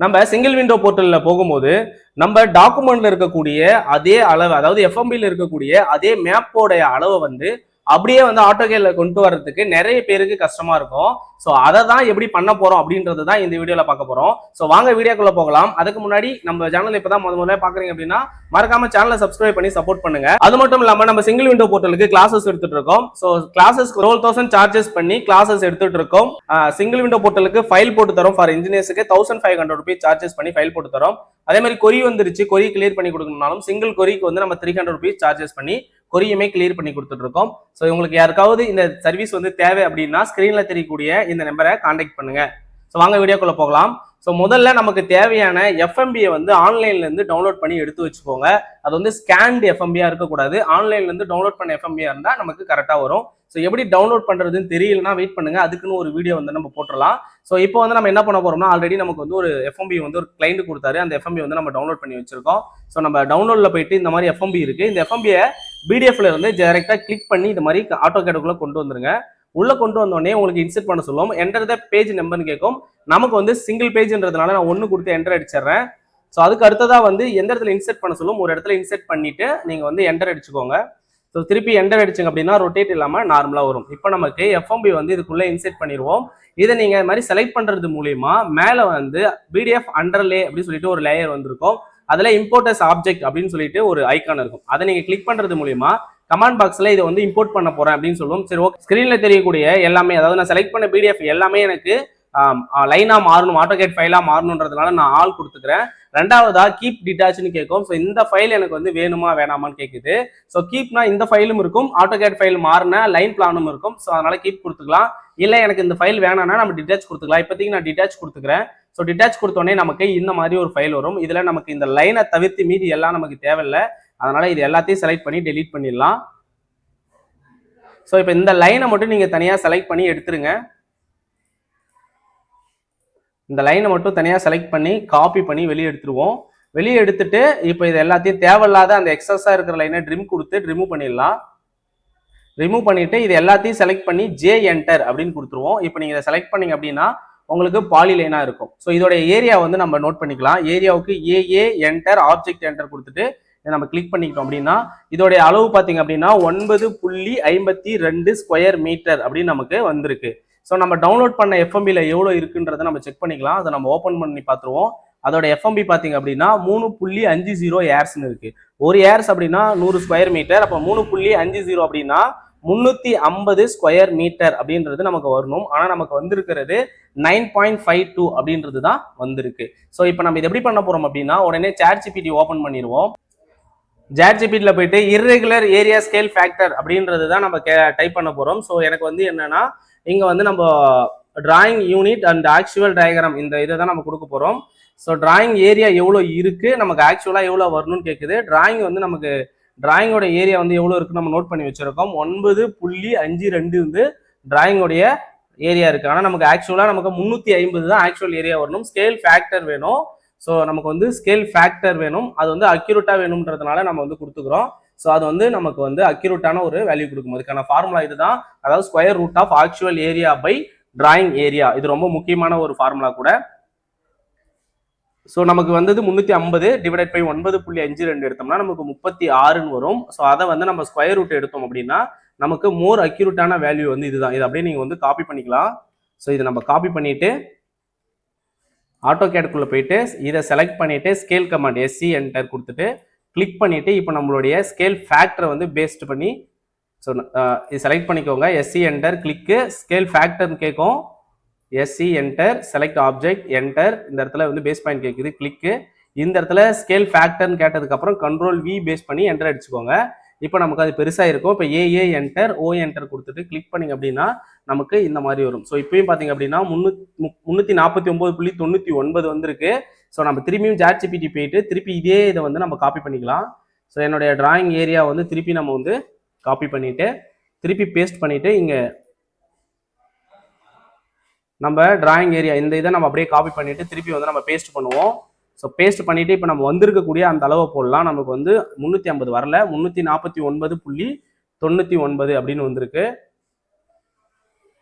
நம்ம single window போர்ட்டல்ல போகும்போது நம்ம டாக்குமெண்ட்ல இருக்கக்கூடிய அதே அளவு, அதாவது எஃப்எம்பில இருக்கக்கூடிய அதே மேப்போடைய அளவை வந்து அப்படியே வந்து ஆட்டோகேல கொண்டு வர்றதுக்கு நிறைய பேருக்கு கஷ்டமா இருக்கும். ஸோ அதை தான் எப்படி பண்ண போறோம் அப்படின்றது தான் இந்த வீடியோல பார்க்க போறோம். ஸோ வாங்க வீடியோக்குள்ள போகலாம். அதுக்கு முன்னாடி நம்ம சேனல் இப்பதான் முதல்ல பாக்குறீங்க அப்படின்னா மறக்காம சேனலை சப்ஸ்கிரைப் பண்ணி சப்போர்ட் பண்ணுங்க. அது மட்டும் இல்லாம நம்ம சிங்கிள் விண்டோ போர்ட்டலுக்கு கிளாஸஸ் எடுத்துட்டு இருக்கோம். ஸோ கிளாஸஸ் 12,000 சார்ஜஸ் பண்ணி கிளாஸஸ் எடுத்துட்டு இருக்கோம். சிங்கிள் விண்டோ போர்ட்டலுக்கு ஃபைல் போட்டு தரோம். ஃபார் இன்ஜினியர்ஸ்க்கு 1500 ரூபீஸ் சார்ஜஸ் பண்ணி ஃபைல் போட்டு தரோம். அதே மாதிரி கொரி வந்துருச்சு, கொரி கிளியர் பண்ணி கொடுக்கணும்னாலும் சிங்கிள் கொரிக்கு வந்து நம்ம 300 ரூபீஸ் சார்ஜஸ் பண்ணி கொரியுமே கிளியர் பண்ணி கொடுத்துட்டு இருக்கோம். ஸோ உங்களுக்கு யாருக்காவது இந்த சர்வீஸ் வந்து தேவை அப்படின்னா ஸ்கிரீன்ல தெரியக்கூடிய இந்த நம்பரை கான்டாக்ட் பண்ணுங்க. ஸோ வாங்க வீடியோக்குள்ள போகலாம். ஸோ முதல்ல நமக்கு தேவையான எஃப்எம்பியை வந்து ஆன்லைன்ல இருந்து டவுன்லோட் பண்ணி எடுத்து வச்சுக்கோங்க. அது வந்து ஸ்கேன்டு எஃப்எம்பியா இருக்கக்கூடாது. ஆன்லைன்ல இருந்து டவுன்லோட் பண்ண எஃப்எம்பியா இருந்தா நமக்கு கரெக்டா வரும். ஸோ எப்படி டவுன்லோட் பண்றதுன்னு தெரியலன்னா வெயிட் பண்ணுங்க, அதுக்குன்னு ஒரு வீடியோ வந்து நம்ம போட்டுடலாம். ஸோ இப்போ வந்து நம்ம என்ன பண்ண போறோம்னா, ஆல்ரெடி நமக்கு வந்து ஒரு எஃப்எம்பி வந்து ஒரு கிளைண்ட் கொடுத்தாரு. அந்த எஃப்எம்பி வந்து நம்ம டவுன்லோட் பண்ணி வச்சிருக்கோம். ஸோ நம்ம டவுன்லோட்ல போயிட்டு இந்த மாதிரி எஃப்எம்பி இருக்கு. இந்த எஃப்எம்பியை பிடிஎஃப்ல இருந்து டைரக்டா கிளிக் பண்ணி இந்த மாதிரி ஆட்டோகேடுக்குள்ள கொண்டு வந்துருங்க. உள்ள கொண்டு வந்தோடனே உங்களுக்கு இன்சர்ட் பண்ண சொல்லுவோம். என்டர் த பேஜ் நம்பர்னு கேட்கும். நமக்கு வந்து சிங்கிள் பேஜ்ன்றதுனால நான் 1 கொடுத்து என்டர் அடிச்சிடுறேன். ஸோ அதுக்கு அடுத்ததா வந்து எந்த இடத்துல இன்சர்ட் பண்ண சொல்லும், ஒரு இடத்துல இன்சர்ட் பண்ணிட்டு நீங்க வந்து என்டர் அடிச்சுக்கோங்க. ஸோ திருப்பி என்டர் அடிச்சுங்க அப்படின்னா ரொட்டேட் இல்லாம நார்மலா வரும். இப்போ நமக்கு எஃப்எம்பி வந்து இதுக்குள்ள இன்சர்ட் பண்ணிடுவோம். இதை நீங்க இது மாதிரி செலக்ட் பண்றது மூலியமா மேல வந்து பிடிஎஃப் அண்டர்லே அப்படின்னு சொல்லிட்டு ஒரு லேயர் வந்திருக்கும். அதுல இம்போர்ட் ஆப்ஜெக்ட் அப்படின்னு சொல்லிட்டு ஒரு ஐக்கான் இருக்கும். அதை நீங்க கிளிக் பண்றது மூலியமா கமெண்ட் பாக்ஸ்ல இதை வந்து இம்போர்ட் பண்ண போறேன் அப்படின்னு சொல்லுவோம். சரி, ஓகே. ஸ்கிரீன்ல தெரியக்கூடிய எல்லாமே, அதாவது நான் செலக்ட் பண்ண பிடிஎஃப் எல்லாமே எனக்கு லைனா மாறணும், ஆட்டோகேட் ஃபைலா மாறணுன்றதுனால நான் ஆல் கொடுத்துக்கிறேன். ரெண்டாவதா கீப் டிட்டாச்னு கேட்கும். ஸோ இந்த ஃபைல் எனக்கு வந்து வேணுமா வேணாமான்னு கேட்குது. ஸோ கீப்னா இந்த ஃபைலும் இருக்கும், ஆட்டோகேட் ஃபைல் மாறின லைன் பிளானும் இருக்கும். ஸோ அதனால கீப் கொடுத்துக்கலாம். இல்லை எனக்கு இந்த ஃபைல் வேணாம்னா நம்ம டிட்டாச் கொடுத்துக்கலாம். இப்போதைக்கு நான் டிட்டாச் கொடுத்துக்கிறேன். ஸோ டிட்டாச் கொடுத்தோடனே நமக்கு இந்த மாதிரி ஒரு ஃபைல் வரும். இதுல நமக்கு இந்த லைனை தவிர்த்து மீதி எல்லாம் நமக்கு தேவையில்லை. அதனால இது எல்லாத்தையும் செலக்ட் பண்ணி டெலீட் பண்ணிடலாம். ஸோ இப்போ இந்த லைனை மட்டும் நீங்க தனியா செலக்ட் பண்ணி எடுத்துருங்க. இந்த லைனை மட்டும் தனியாக செலக்ட் பண்ணி காப்பி பண்ணி வெளியே எடுத்துருவோம். வெளியே எடுத்துட்டு இப்போ இது எல்லாத்தையும் தேவையில்லாத அந்த எக்ஸஸா இருக்கிற லைனை ட்ரிம் கொடுத்து ரிமூவ் பண்ணிடலாம். ரிமூவ் பண்ணிட்டு இது எல்லாத்தையும் செலக்ட் பண்ணி ஜே என்டர் அப்படின்னு கொடுத்துருவோம். இப்போ நீங்க இதை செலக்ட் பண்ணீங்க அப்படின்னா உங்களுக்கு பாலி லைனா இருக்கும். ஸோ இதோட ஏரியா வந்து நம்ம நோட் பண்ணிக்கலாம். ஏரியாவுக்கு ஏஏ என்டர் ஆப்ஜெக்ட் என்டர் கொடுத்துட்டு நம்ம கிளிக் பண்ணிக்கிட்டோம் அப்படின்னா இதோடைய அளவு பார்த்தீங்க அப்படின்னா 9.52 ஸ்கொயர் மீட்டர் அப்படின்னு நமக்கு வந்திருக்கு. ஸோ நம்ம டவுன்லோட் பண்ண எஃப்எம்பியில் எவ்வளோ இருக்குன்றதை நம்ம செக் பண்ணிக்கலாம். அதை நம்ம ஓப்பன் பண்ணி பார்த்துருவோம். அதோட எஃப்எம்பி பார்த்தீங்க அப்படின்னா 3.50 ஏர்ஸ்னு இருக்கு. ஒரு ஏர்ஸ் அப்படின்னா 100 ஸ்கொயர் மீட்டர். அப்போ 3.50 அப்படின்னா 350 ஸ்கொயர் மீட்டர் அப்படின்றது நமக்கு வரணும். ஆனால் நமக்கு வந்திருக்கிறது 9.52 அப்படின்றது தான் வந்திருக்கு. ஸோ இப்போ நம்ம இது எப்படி பண்ண போறோம் அப்படின்னா, உடனே சாட்ஜிபிடி ஓப்பன் பண்ணிடுவோம். சாட்ஜிபிடியில் போயிட்டு இர்ரெகுலர் ஏரியா ஸ்கேல் ஃபேக்டர் அப்படின்றது தான் நம்ம டைப் பண்ண போறோம். ஸோ எனக்கு வந்து என்னன்னா, இங்க வந்து நம்ம drawing unit and actual diagram இந்த இதை தான் நம்ம கொடுக்க போறோம். ஸோ டிராயிங் ஏரியா எவ்வளோ இருக்கு, நமக்கு ஆக்சுவலா எவ்வளோ வரணும்னு கேட்குது. டிராயிங் வந்து நமக்கு டிராயிங்கோட ஏரியா வந்து எவ்வளோ இருக்கு நம்ம நோட் பண்ணி வச்சிருக்கோம். 9.52 வந்து டிராயிங்கோடைய ஏரியா இருக்கு. ஆனால் நமக்கு ஆக்சுவலா நமக்கு 350 தான் ஆக்சுவல் ஏரியா வரணும். ஸ்கேல் ஃபேக்டர் வேணும். ஸோ நமக்கு வந்து ஸ்கேல் ஃபேக்டர் வேணும். அது வந்து அக்யூரேட்டா வேணும்ன்றதுனால நம்ம வந்து கொடுத்துக்கிறோம். ஸோ அது வந்து நமக்கு வந்து அக்யூரேட்டான ஒரு வேல்யூ கொடுக்கும். அதுக்கான ஃபார்முலா இதுதான். அதாவது square root of actual area by drawing area. இது ரொம்ப முக்கியமான ஒரு ஃபார்முலா கூட. ஸோ நமக்கு வந்தது 350 டிவைடட் பை 9.52 எடுத்தோம்னா நமக்கு 36ன்னு வரும். ஸோ அதை வந்து நம்ம ஸ்கொயர் ரூட் எடுத்தோம் அப்படின்னா நமக்கு மோர் அக்யூரேட்டான வேல்யூ வந்து இதுதான். இது அப்படியே நீங்க வந்து காப்பி பண்ணிக்கலாம். ஸோ இதை நம்ம காப்பி பண்ணிட்டு ஆட்டோகேடுக்குள்ள போயிட்டு இதை செலக்ட் பண்ணிட்டு ஸ்கேல் கமாண்ட் எஸ்சி என்டர் கொடுத்துட்டு கிளிக் பண்ணிட்டு இப்போ நம்மளுடைய ஸ்கேல் ஃபேக்டரை வந்து பேஸ்ட் பண்ணி ஸோ இது செலக்ட் பண்ணிக்கோங்க. எஸ்சி என்டர் கிளிக்கு ஸ்கேல் ஃபேக்டர்னு கேட்கும். SC enter select object enter. இந்த இடத்துல வந்து பேஸ் பாயிண்ட் கேட்குது, கிளிக்கு. இந்த இடத்துல ஸ்கேல் ஃபேக்டர்னு கேட்டதுக்கப்புறம் கண்ட்ரோல் வி பேஸ் பண்ணி என்டர் அடிச்சுக்கோங்க. இப்போ நமக்கு அது பெருசாக இருக்கும். இப்போ ஏஏ என்டர் ஓ என்டர் கொடுத்துட்டு கிளிக் பண்ணிங்க அப்படின்னா நமக்கு இந்த மாதிரி வரும். ஸோ இப்பயும் பார்த்தீங்க அப்படின்னா 349.99 வந்திருக்கு. ஸோ நம்ம திரும்பியும் சாட்ஜிபிடி போயிட்டு திருப்பி இதே இதை வந்து நம்ம காப்பி பண்ணிக்கலாம். ஸோ என்னுடைய டிராயிங் ஏரியா வந்து திருப்பி நம்ம வந்து காப்பி பண்ணிட்டு திருப்பி பேஸ்ட் பண்ணிட்டு இங்க நம்ம டிராயிங் ஏரியா இந்த இதை நம்ம அப்படியே காப்பி பண்ணிட்டு திருப்பி வந்து நம்ம பேஸ்ட் பண்ணுவோம். ஸோ பேஸ்ட் பண்ணிட்டு இப்போ நம்ம வந்திருக்கக்கூடிய அந்த அளவை போடலாம். நமக்கு வந்து 350 வரல, 349.99 அப்படின்னு வந்திருக்கு.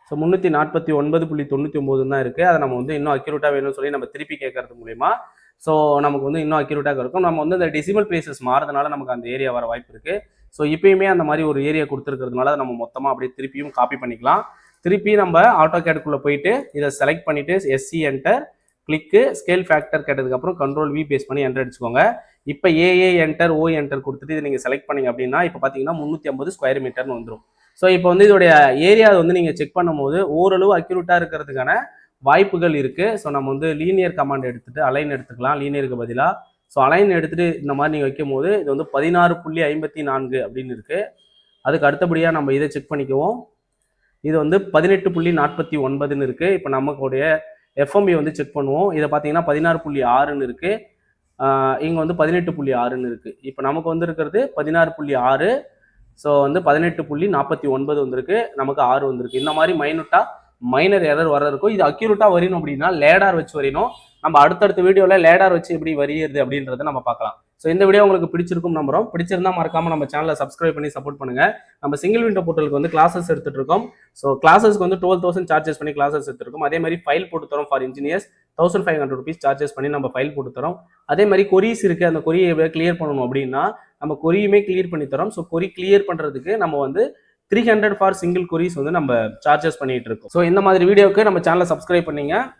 ஸோ 349.99 தான் இருக்குது. அதை நம்ம வந்து இன்னும் அக்யூரேட்டாக வேணும்னு சொல்லி நம்ம திருப்பி கேட்கறது மூலிமா ஸோ நமக்கு வந்து இன்னும் அக்யூரேட்டாக இருக்கும். நம்ம வந்து இந்த டெசிமல் பிளேசஸ் மாறதுனால நமக்கு அந்த ஏரியா வர வாய்ப்பு இருக்குது. ஸோ இப்பயுமே அந்த மாதிரி ஒரு ஏரியா கொடுத்துருக்கிறதுனால நம்ம மொத்தமாக அப்படியே திருப்பியும் காப்பி பண்ணிக்கலாம். திருப்பி நம்ம AutoCAD-குள்ளே போயிட்டு இதை செலக்ட் பண்ணிவிட்டு SC enter click scale factor கேட்டதுக்கப்புறம் கண்ட்ரோல் V பேஸ் பண்ணி என்டர் அடிச்சுக்கோங்க. இப்போ ஏஏ என்டர் ஓ என்டர் கொடுத்துட்டு இதை நீங்கள் செலக்ட் பண்ணீங்க அப்படின்னா இப்போ பார்த்தீங்கன்னா 350 ஸ்கொயர் மீட்டர்னு வந்துடும். ஸோ இப்போ வந்து இதோடைய ஏரியா வந்து நீங்கள் செக் பண்ணும்போது ஓரளவு அக்யூரேட்டாக இருக்கிறதுக்கான வாய்ப்புகள் இருக்குது. ஸோ நம்ம வந்து லீனியர் கமாண்ட் எடுத்துகிட்டு அலைன் எடுத்துக்கலாம் லீனியருக்கு பதிலாக. ஸோ அலைன் எடுத்துகிட்டு இந்த மாதிரி நீங்கள் வைக்கும் போது இது வந்து 16.54 அப்படின்னு இருக்குது. அதுக்கு அடுத்தபடியாக நம்ம இதை செக் பண்ணிக்குவோம். இது வந்து 18.49ன்னு இருக்குது. இப்போ நமக்குடைய எஃப்எம்பி வந்து செக் பண்ணுவோம். இதை பார்த்தீங்கன்னா 16.6ன்னு இருக்குது. இங்கே வந்து 18.6ன்னு இருக்குது. இப்போ நமக்கு வந்து இருக்கிறது 16.6. ஸோ வந்து 18.49 வந்திருக்கு, நமக்கு 6 வந்திருக்கு. இந்த மாதிரி மைனர் எரர் வர இருக்கும். இது அக்யூரேட்டாக வரையணும் அப்படின்னா லேடார் வச்சு வரையணும். நம்ம அடுத்தடுத்த வீடியோவில் லேடார் வச்சு எப்படி வரையிறது அப்படின்றத நம்ம பார்க்கலாம். ஸோ இந்த வீடியோ உங்களுக்கு பிடிச்சிருக்கும் நம்புறோம். பிடிச்சிருந்தா மறக்காம நம்ம சேனலை சப்ஸ்கிரைப் பண்ணி சப்போர்ட் பண்ணுங்க. நம்ம சிங்கிள் விண்டோ போர்ட்டலுக்கு வந்து கிளாஸஸ் எடுத்துட்டு இருக்கோம். ஸோ கிளாஸஸ்க்கு வந்து 12,000 சார்ஜஸ் பண்ணி கிளாஸஸ் எடுத்துருக்கோம். அதே மாதிரி ஃபைல் போட்டு தரோம் ஃபார் இன்ஜினியர்ஸ் 1500 rupees சார்ஜஸ் பண்ணி நம்ம ஃபைல் போட்டு தரோம். அதே மாதிரி கொரிஸ் இருக்கு, அந்த கொரியை கிளியர் பண்ணணும் அப்படின்னா நம்ம கொரியுமே கிளியர் பண்ணி தரோம். ஸோ கொரி கிளியர் பண்றதுக்கு நம்ம வந்து 300 ஃபார் சிங்கிள் கொரிஸ் வந்து நம்ம சார்ஜஸ் பண்ணிட்டு இருக்கோம். ஸோ இந்த மாதிரி வீடியோக்கு நம்ம சேனலை சப்ஸ்கிரைப் பண்ணீங்க.